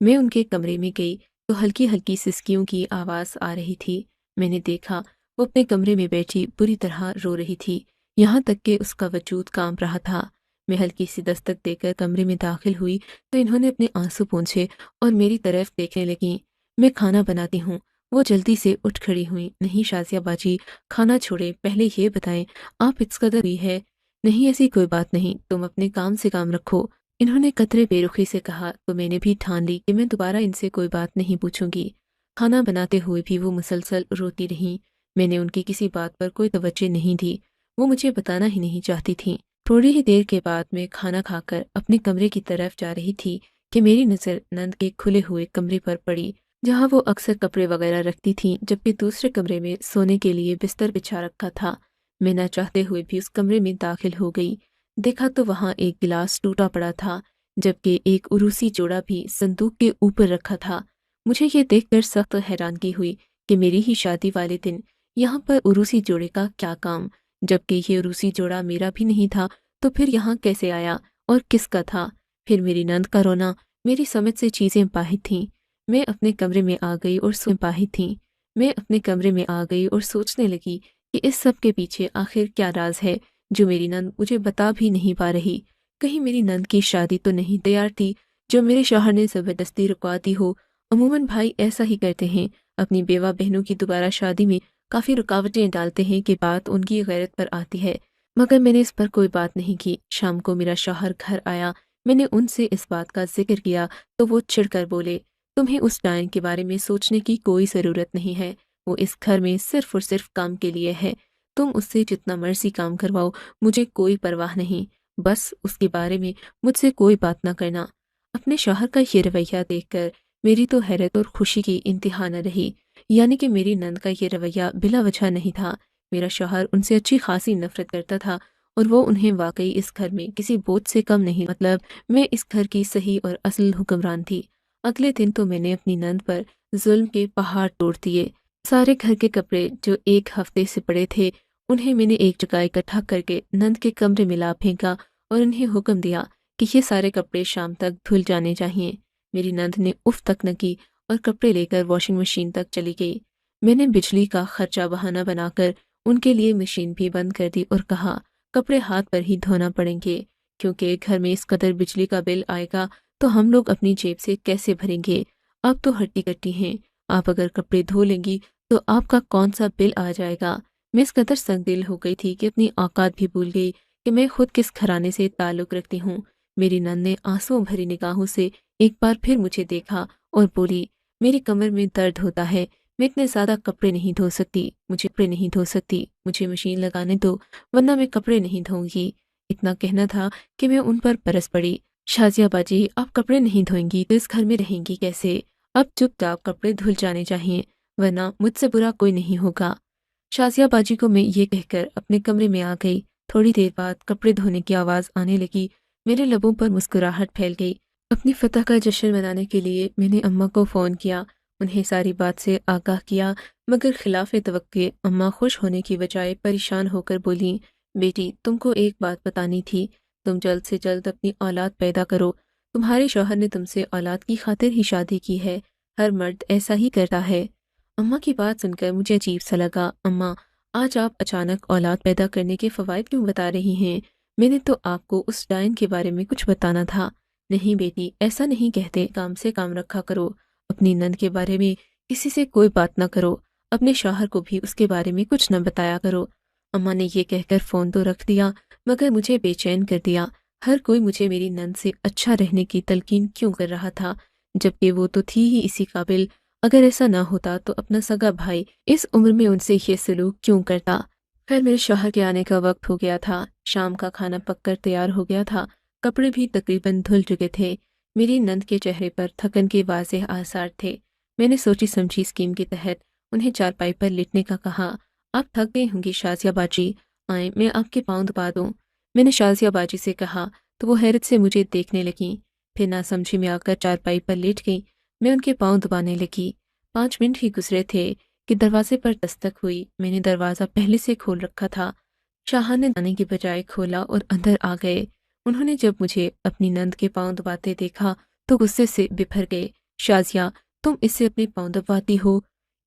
میں ان کے کمرے میں گئی تو ہلکی ہلکی سسکیوں کی آواز آ رہی تھی۔ میں نے دیکھا وہ اپنے کمرے میں بیٹھی بری طرح رو رہی تھی، یہاں تک کہ اس کا وجود کانپ رہا تھا۔ میں ہلکی سی دستک دے کر کمرے میں داخل ہوئی تو انہوں نے اپنے آنسو پونچھے اور میری طرف دیکھنے لگیں۔ میں کھانا بناتی ہوں۔ وہ جلدی سے اٹھ کھڑی ہوئیں۔ نہیں شازیہ باجی، کھانا چھوڑے، پہلے یہ بتائیں آپ اس قدر ہوئی ہے؟ نہیں ایسی کوئی بات نہیں، تم اپنے کام سے کام رکھو۔ انہوں نے قطرے بے رخی سے کہا تو میں نے بھی ٹھان لی کہ میں دوبارہ ان سے کوئی بات نہیں پوچھوں گی۔ کھانا بناتے ہوئے بھی وہ مسلسل روتی رہیں۔ میں نے ان کی کسی بات پر کوئی توجہ نہیں دی، وہ مجھے بتانا ہی نہیں چاہتی تھیں۔ تھوڑی ہی دیر کے بعد میں کھانا کھا کر اپنے کمرے کی طرف جا رہی تھی کہ میری نظر نند کے کھلے ہوئے کمرے پر پڑی، جہاں وہ اکثر کپڑے وغیرہ رکھتی تھیں، جبکہ دوسرے کمرے میں سونے کے لیے بستر بچھا رکھا تھا۔ میں نہ چاہتے ہوئے بھی اس کمرے میں داخل ہو گئی۔ دیکھا تو وہاں ایک گلاس ٹوٹا پڑا تھا، جبکہ ایک عروسی جوڑا بھی صندوق کے اوپر رکھا تھا۔ مجھے یہ دیکھ کر سخت حیرانگی ہوئی کہ میری ہی شادی والے دن یہاں پر عروسی جوڑے کا کیا کام؟ جبکہ یہ عروسی جوڑا میرا بھی نہیں تھا تو پھر یہاں کیسے آیا اور کس کا تھا؟ پھر میری نند کا رونا میری سمجھ سے چیزیں باہر تھیں۔ میں اپنے کمرے میں آ گئی اور سوچنے لگی کہ اس سب کے پیچھے آخر کیا راز ہے جو میری نند مجھے بتا بھی نہیں پا رہی۔ کہیں میری نند کی شادی تو نہیں تیار تھی جو میرے شوہر نے زبردستی رکوا دی ہو؟ عموماً بھائی ایسا ہی کرتے ہیں، اپنی بیوہ بہنوں کی دوبارہ شادی میں کافی رکاوٹیں ڈالتے ہیں کہ بات ان کی غیرت پر آتی ہے، مگر میں نے اس پر کوئی بات نہیں کی۔ شام کو میرا شوہر گھر آیا، میں نے ان سے اس بات کا ذکر کیا تو وہ چڑ کر بولے، تمہیں اس ڈائن کے بارے میں سوچنے کی کوئی ضرورت نہیں ہے، وہ اس گھر میں صرف اور صرف کام کے لیے ہے، تم اس سے جتنا مرضی کام کرواؤ، مجھے کوئی پرواہ نہیں، بس اس کے بارے میں مجھ سے کوئی بات نہ کرنا۔ اپنے شوہر کا یہ رویہ دیکھ کر میری تو حیرت اور خوشی کی انتہا نہ رہی، یعنی کہ میری نند کا یہ رویہ بلا وجہ نہیں تھا۔ میرا شوہر ان سے اچھی خاصی نفرت کرتا تھا اور وہ انہیں واقعی اس گھر میں کسی بوجھ سے کم نہیں، مطلب میں اس گھر کی صحیح اور اصل حکمران تھی۔ اگلے دن تو میں نے اپنی نند پر ظلم کے پہاڑ توڑ دیے۔ سارے گھر کے کپڑے جو ایک ہفتے سے پڑے تھے انہیں میں نے ایک جگہ اکٹھا کر کے نند کے کمرے میں لا پھینکا اور انہیں حکم دیا کہ یہ سارے کپڑے شام تک دھل جانے چاہیے۔ میری نند نے اف تک نہ کی اور کپڑے لے کر واشنگ مشین تک چلی گئی۔ میں نے بجلی کا خرچہ بہانہ بنا کر ان کے لیے مشین بھی بند کر دی اور کہا کپڑے ہاتھ پر ہی دھونا پڑیں گے، کیونکہ گھر میں اس قدر بجلی کا بل آئے گا تو ہم لوگ اپنی جیب سے کیسے بھریں گے؟ آپ تو ہٹی کٹی ہیں، آپ اگر کپڑے دھو لیں گی تو آپ کا کون سا بل آ جائے گا؟ میں اس قدر سنگ دل ہو گئی تھی کہ اپنی اوقات بھی بھول گئی کہ میں خود کس گھرانے سے تعلق رکھتی ہوں۔ میری نند نے آنسو بھری نگاہوں سے ایک بار پھر مجھے دیکھا اور بولی، میری کمر میں درد ہوتا ہے، میں اتنے زیادہ کپڑے نہیں دھو سکتی، مجھے مشین لگانے دو ورنہ میں کپڑے نہیں دھوؤں گی۔ اتنا کہنا تھا کہ میں ان پر برس پڑی۔ شازیہ باجی، آپ کپڑے نہیں دھوئیں گی تو اس گھر میں رہیں گی کیسے؟ اب چپ چاپ کپڑے دھل جانے چاہیے ورنہ مجھ سے برا کوئی نہیں ہوگا۔ شازیہ باجی کو میں یہ کہہ کر اپنے کمرے میں آ گئی۔ تھوڑی دیر بعد کپڑے دھونے کی آواز آنے لگی، میرے لبوں پر مسکراہٹ پھیل گئی۔ اپنی فتح کا جشن منانے کے لیے میں نے اماں کو فون کیا، انہیں ساری بات سے آگاہ کیا، مگر خلاف توقع اماں خوش ہونے کی بجائے پریشان ہو کر بولیں، بیٹی تم کو ایک بات بتانی تھی، تم جلد سے جلد اپنی اولاد پیدا کرو، تمہارے شوہر نے تم سے اولاد کی خاطر ہی شادی کی ہے، ہر مرد ایسا ہی کرتا ہے۔ اماں کی بات سن کر مجھے عجیب سا لگا۔ اماں، آج آپ اچانک اولاد پیدا کرنے کے فوائد کیوں بتا رہی ہیں؟ میں نے تو آپ کو اس ڈائن کے بارے میں کچھ بتانا تھا۔ نہیں بیٹی، ایسا نہیں کہتے، کام سے کام رکھا کرو، اپنی نند کے بارے میں کسی سے کوئی بات نہ کرو، اپنے شوہر کو بھی اس کے بارے میں کچھ نہ بتایا کرو۔ اماں نے یہ کہہ کر فون تو رکھ دیا مگر مجھے بے چین کر دیا۔ ہر کوئی مجھے میری نند سے اچھا رہنے کی تلقین کیوں کر رہا تھا، جبکہ وہ تو تھی ہی اسی قابل۔ اگر ایسا نہ ہوتا تو اپنا سگا بھائی اس عمر میں ان سے یہ سلوک کیوں کرتا؟ پھر میرے شوہر کے آنے کا وقت ہو گیا تھا، شام کا کھانا پک کر تیار ہو گیا تھا، کپڑے بھی تقریباً دھل چکے تھے۔ میری نند کے چہرے پر تھکن کے واضح آثار تھے۔ میں نے سوچی سمجھی اسکیم کے تحت انہیں چارپائی پر لیٹنے کا کہا۔ آپ تھک گئی ہوں گی شازیہ باجی، آئیں میں آپ کے پاؤں دبا دوں۔ میں نے شازیہ باجی سے کہا تو وہ حیرت سے مجھے دیکھنے لگیں، پھر ناسمجھی میں آ کر چارپائی پر لیٹ گئیں۔ میں ان کے پاؤں دبانے لگی۔ 5 منٹ ہی گزرے تھے کہ دروازے پر دستک ہوئی۔ میں نے دروازہ پہلے سے کھول رکھا تھا۔ شاہان نے آنے کی بجائے کھولا اور اندر آ گئے۔ انہوں نے جب مجھے اپنی نند کے پاؤں دباتے دیکھا تو غصے سے بپھر گئے۔ شازیہ تم اس سے اپنے پاؤں دبواتی ہو۔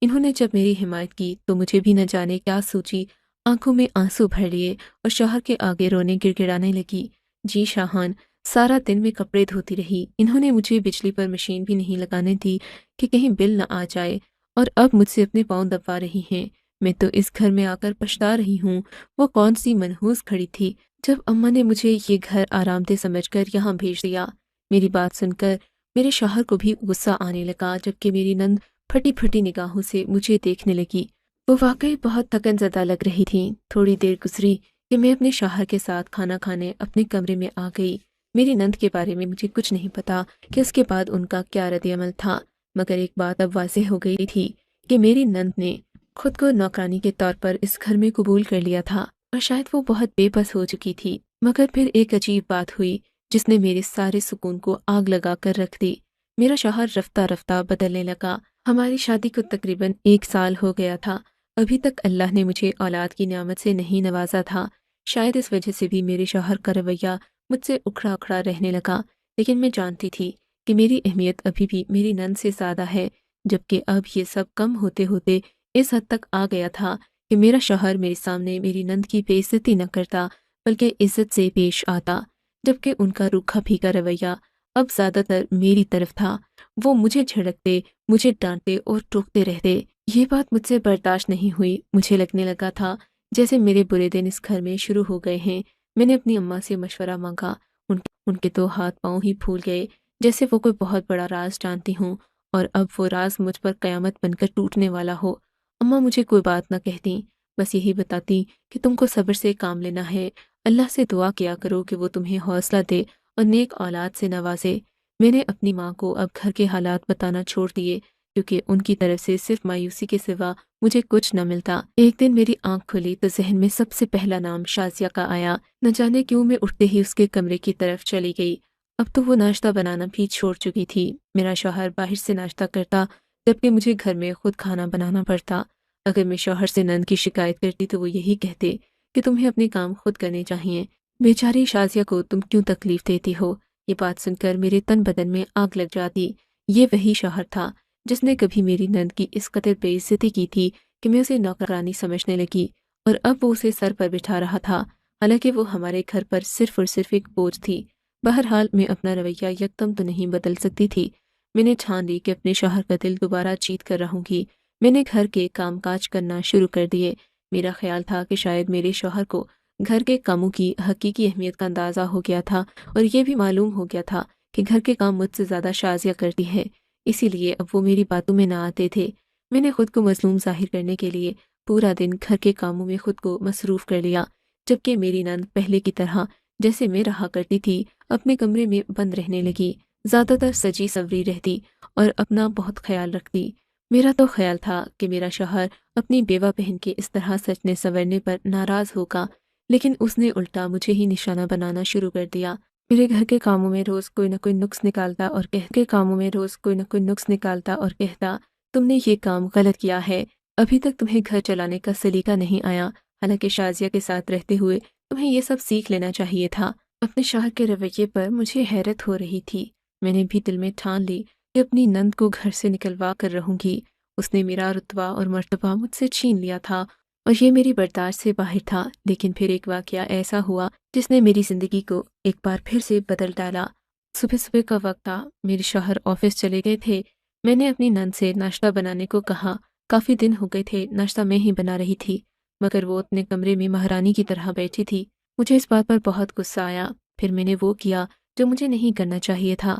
انہوں نے جب میری حمایت کی تو مجھے بھی نہ جانے کیا سوچی، آنکھوں میں آنسو بھر لیے اور شوہر کے آگے رونے گڑ گڑانے لگی۔ جی شاہان، سارا دن میں کپڑے دھوتی رہی، انہوں نے مجھے بجلی پر مشین بھی نہیں لگانے دی کہ کہیں بل نہ آ جائے، اور اب مجھ سے اپنے پاؤں دبوا رہی ہیں۔ میں تو اس گھر میں آ کر پچھتا رہی ہوں، وہ کون سی منحوس کھڑی تھی جب اماں نے مجھے یہ گھر آرام دہ سمجھ کر یہاں بھیج دیا۔ میری بات سن کر میرے شوہر کو بھی غصہ آنے لگا، جبکہ میری نند پھٹی پھٹی نگاہوں سے مجھے دیکھنے لگی۔ وہ واقعی بہت تھکن زدہ لگ رہی تھیں۔ تھوڑی دیر گزری کہ میں اپنے شوہر کے ساتھ کھانا کھانے اپنے کمرے میں آ گئی۔ میری نند کے بارے میں مجھے کچھ نہیں پتا کہ اس کے بعد ان کا کیا رد عمل تھا، مگر ایک بات اب واضح ہو گئی تھی کہ میری نند نے خود کو نوکرانی کے طور پر اس گھر میں قبول کر لیا تھا، اور شاید وہ بہت بے بس ہو چکی تھی۔ مگر پھر ایک عجیب بات ہوئی جس نے میرے سارے سکون کو آگ لگا کر رکھ دی۔ میرا شوہر رفتہ رفتہ بدلنے لگا۔ ہماری شادی کو تقریباً 1 سال ہو گیا تھا۔ ابھی تک اللہ نے مجھے اولاد کی نعمت سے نہیں نوازا تھا۔ شاید اس وجہ سے بھی میرے شوہر کا رویہ مجھ سے اکھڑا اکھڑا رہنے لگا، لیکن میں جانتی تھی کہ میری اہمیت ابھی بھی میری نند سے زیادہ ہے، جبکہ اب یہ سب کم ہوتے ہوتے اس حد تک آ گیا تھا کہ میرا شوہر میرے سامنے میری نند کی بے عزتی نہ کرتا بلکہ عزت سے پیش آتا، جبکہ ان کا روکھا پھیکا رویہ اب زیادہ تر میری طرف تھا۔ وہ مجھے جھڑکتے، مجھے ڈانٹتے اور ٹوکتے رہتے۔ یہ بات مجھ سے برداشت نہیں ہوئی۔ مجھے لگنے لگا تھا جیسے میرے برے دن اس گھر میں شروع ہو گئے ہیں۔ میں نے اپنی اماں سے مشورہ مانگا۔ ان کے تو ہاتھ پاؤں ہی پھول گئے، جیسے وہ کوئی بہت بڑا راز جانتی ہوں، اور اب وہ راز مجھ پر قیامت بن کر ٹوٹنے والا ہو۔ اماں مجھے کوئی بات نہ کہتی، بس یہی بتاتی کہ تم کو صبر سے کام لینا ہے، اللہ سے دعا کیا کرو کہ وہ تمہیں حوصلہ دے اور نیک اولاد سے نوازے۔ میں نے اپنی ماں کو اب گھر کے حالات بتانا چھوڑ دیے، کیونکہ ان کی طرف سے صرف مایوسی کے سوا مجھے کچھ نہ ملتا۔ ایک دن میری آنکھ کھلی تو ذہن میں سب سے پہلا نام شازیہ کا آیا۔ نہ جانے کیوں میں اٹھتے ہی اس کے کمرے کی طرف چلی گئی۔ اب تو وہ ناشتہ بنانا بھی چھوڑ چکی تھی۔ میرا شوہر باہر سے ناشتہ کرتا، جبکہ مجھے گھر میں خود کھانا بنانا پڑتا۔ اگر میں شوہر سے نند کی شکایت کرتی تو وہ یہی کہتے کہ تمہیں اپنے کام خود کرنے چاہیے، بیچاری شازیہ کو تم کیوں تکلیف دیتی ہو۔ یہ بات سن کر میرے تن بدن میں آگ لگ جاتی۔ یہ وہی شوہر تھا جس نے کبھی میری نند کی اس قدر بے عزتی کی تھی کہ میں اسے نوکرانی سمجھنے لگی، اور اب وہ اسے سر پر بٹھا رہا تھا، حالانکہ وہ ہمارے گھر پر صرف اور صرف ایک بوجھ تھی۔ بہرحال میں اپنا رویہ یکدم تو نہیں بدل سکتی تھی۔ میں نے ٹھان لی کہ اپنے شوہر کا دل دوبارہ جیت کر رہوں گی۔ میں نے گھر کے کام کاج کرنا شروع کر دیے۔ میرا خیال تھا کہ شاید میرے شوہر کو گھر کے کاموں کی حقیقی اہمیت کا اندازہ ہو گیا تھا، اور یہ بھی معلوم ہو گیا تھا کہ گھر کے کام مجھ سے زیادہ شازیہ کرتی ہے، اسی لیے اب وہ میری باتوں میں نہ آتے تھے۔ میں نے خود کو مظلوم ظاہر کرنے کے لیے پورا دن گھر کے کاموں میں خود کو مصروف کر لیا، جبکہ میری نند پہلے کی طرح جیسے میں رہا کرتی تھی اپنے کمرے میں بند رہنے لگی، زیادہ تر سجی سوری رہتی اور اپنا بہت خیال رکھتی۔ میرا تو خیال تھا کہ میرا شوہر اپنی بیوہ بہن کے اس طرح سجنے سورنے پر ناراض ہوگا، لیکن اس نے الٹا مجھے ہی نشانہ بنانا شروع کر دیا۔ میرے گھر کے کاموں میں روز کوئی نہ کوئی نقص نکالتا اور کہتا تم نے یہ کام غلط کیا ہے، ابھی تک تمہیں گھر چلانے کا سلیقہ نہیں آیا، حالانکہ شازیہ کے ساتھ رہتے ہوئے تمہیں یہ سب سیکھ لینا چاہیے تھا۔ اپنے شوہر کے رویے پر مجھے حیرت ہو رہی تھی۔ میں نے بھی دل میں ٹھان لی کہ اپنی نند کو گھر سے نکلوا کر رہوں گی۔ اس نے میرا رتبہ اور مرتبہ مجھ سے چھین لیا تھا، اور یہ میری برداشت سے باہر تھا۔ لیکن پھر ایک واقعہ ایسا ہوا جس نے میری زندگی کو ایک بار پھر سے بدل ڈالا۔ صبح صبح کا وقت تھا، میرے شوہر آفس چلے گئے تھے۔ میں نے اپنی نند سے ناشتہ بنانے کو کہا۔ کافی دن ہو گئے تھے ناشتہ میں ہی بنا رہی تھی، مگر وہ اپنے کمرے میں مہارانی کی طرح بیٹھی تھی۔ مجھے اس بات پر بہت غصہ آیا۔ پھر میں نے وہ کیا جو مجھے نہیں کرنا چاہیے تھا۔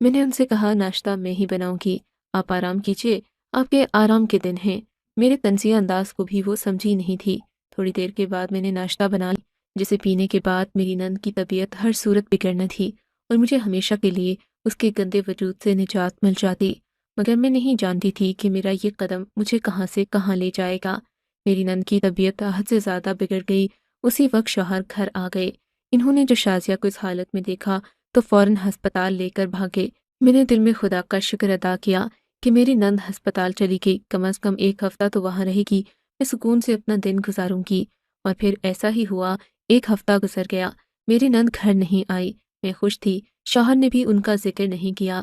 میں نے ان سے کہا ناشتہ میں ہی بناؤں گی، آپ آرام کیجیے، آپ کے آرام کے دن ہیں۔ میرے طنزیہ انداز کو بھی وہ سمجھی نہیں تھی۔ تھوڑی دیر کے بعد میں نے ناشتہ بنا لیا، جسے پینے کے بعد میری نند کی طبیعت ہر صورت بگڑنا تھی اور مجھے ہمیشہ کے لیے اس کے گندے وجود سے نجات مل جاتی، مگر میں نہیں جانتی تھی کہ میرا یہ قدم مجھے کہاں سے کہاں لے جائے گا۔ میری نند کی طبیعت حد سے زیادہ بگڑ گئی۔ اسی وقت شوہر گھر آ گئے۔ انہوں نے جو شازیہ کو اس حالت میں دیکھا تو فوراً ہسپتال لے کر بھاگے۔ میں نے دل میں خدا کا شکر ادا کیا کہ میری نند ہسپتال چلی گئی، کم از کم 1 ہفتہ تو وہاں رہے گی، میں سکون سے اپنا دن گزاروں گی۔ اور پھر ایسا ہی ہوا، 1 ہفتہ گزر گیا، میری نند گھر نہیں آئی۔ میں خوش تھی، شوہر نے بھی ان کا ذکر نہیں کیا۔